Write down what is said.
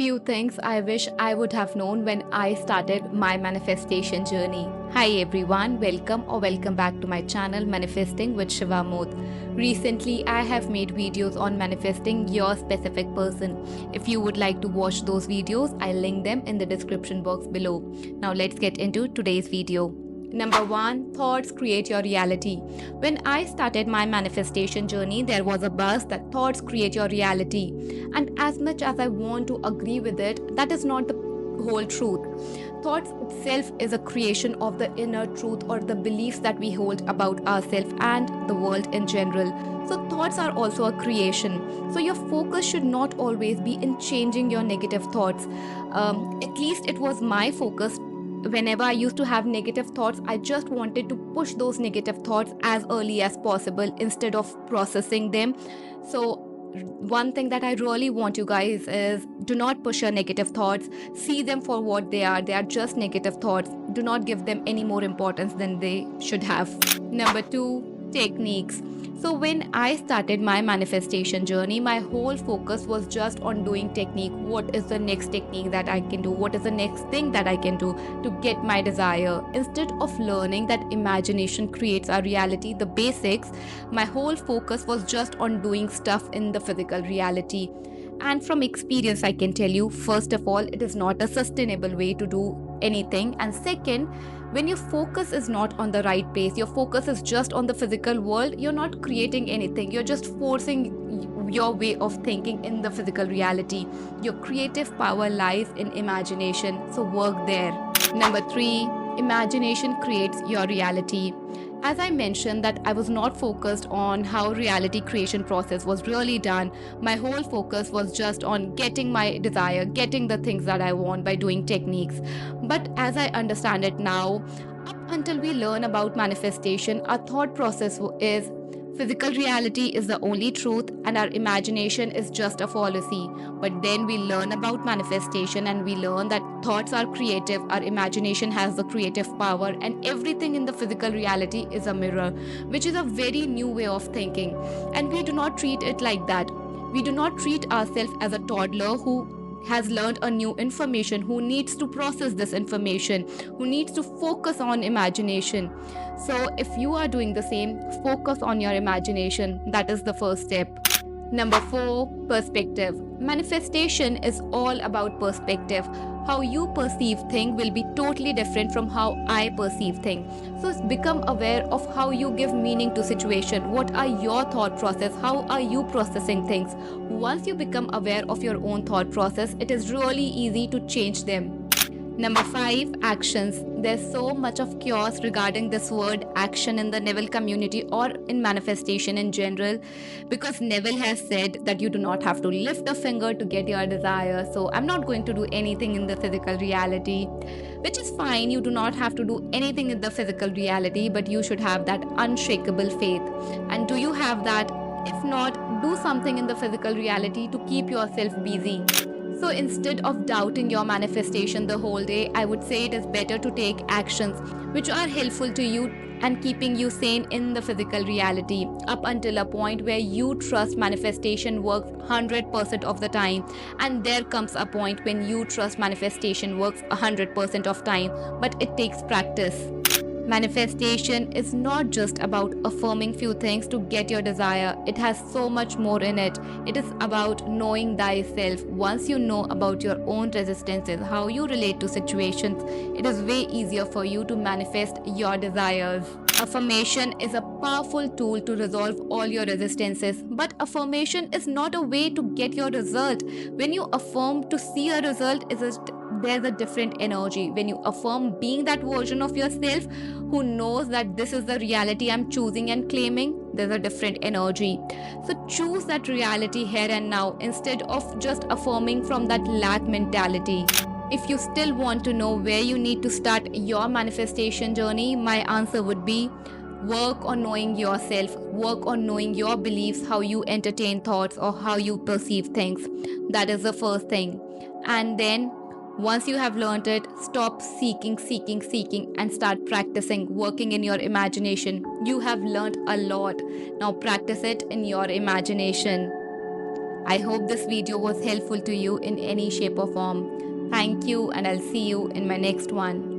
Few things I wish I would have known when I started my manifestation journey. Hi everyone, welcome back to my channel Manifesting with Shiv Amod. Recently, I have made videos on manifesting your specific person. If you would like to watch those videos, I'll link them in the description box below. Now let's get into today's video. Number 1, thoughts create your reality. When I started my manifestation journey, there was a buzz that thoughts create your reality. And as much as I want to agree with it, that is not the whole truth. Thoughts itself is a creation of the inner truth or the beliefs that we hold about ourselves and the world in general. So thoughts are also a creation. So your focus should not always be in changing your negative thoughts. At least it was my focus. Whenever I used to have negative thoughts, I just wanted to push those negative thoughts as early as possible instead of processing them. So one thing that I really want you guys is do not push your negative thoughts. See them for what they are. They are just negative thoughts. Do not give them any more importance than they should have. Number 2, techniques. So when I started my manifestation journey, my whole focus was just on doing technique. What is the next technique that I can do? What is the next thing that I can do to get my desire? Instead of learning that imagination creates our reality, the basics, my whole focus was just on doing stuff in the physical reality. And from experience, I can tell you, first of all, it is not a sustainable way to do anything. And second, when your focus is not on the right pace, your focus is just on the physical world, you're not creating anything. You're just forcing your way of thinking in the physical reality. Your creative power lies in imagination, so work there. Number 3, imagination creates your reality. As I mentioned that I was not focused on how reality creation process was really done. My whole focus was just on getting my desire, getting the things that I want by doing techniques. But as I understand it now, up until we learn about manifestation, our thought process is physical reality is the only truth and our imagination is just a fallacy. But then we learn about manifestation and we learn that thoughts are creative, our imagination has the creative power, and everything in the physical reality is a mirror, which is a very new way of thinking. And we do not treat it like that. We do not treat ourselves as a toddler who has learned a new information, who needs to process this information, who needs to focus on imagination. So if you are doing the same, focus on your imagination. That is the first step. Number 4, perspective. Manifestation is all about perspective. How you perceive things will be totally different from how I perceive things. So become aware of how you give meaning to situation. What are your thought process? How are you processing things? Once you become aware of your own thought process, it is really easy to change them. Number 5, actions. There's so much of chaos regarding this word action in the Neville community or in manifestation in general, because Neville has said that you do not have to lift a finger to get your desire. So I'm not going to do anything in the physical reality, which is fine. You do not have to do anything in the physical reality, but you should have that unshakable faith. And do you have that? If not, do something in the physical reality to keep yourself busy. So instead of doubting your manifestation the whole day, I would say it is better to take actions which are helpful to you and keeping you sane in the physical reality up until a point where you trust manifestation works 100% of the time. And there comes a point when you trust manifestation works 100% of time, but it takes practice. Manifestation is not just about affirming few things to get your desire. It has so much more in it. It is about knowing thyself. Once you know about your own resistances, how you relate to situations, it is way easier for you to manifest your desires. Affirmation is a powerful tool to resolve all your resistances, but affirmation is not a way to get your result. When you affirm to see a result, there's a different energy. When you affirm being that version of yourself who knows that this is the reality I'm choosing and claiming, there's a different energy. So choose that reality here and now instead of just affirming from that lack mentality. If you still want to know where you need to start your manifestation journey, my answer would be work on knowing yourself, work on knowing your beliefs, how you entertain thoughts or how you perceive things. That is the first thing. And then once you have learned it, stop seeking and start practicing, working in your imagination. You have learned a lot. Now practice it in your imagination. I hope this video was helpful to you in any shape or form. Thank you, and I'll see you in my next one.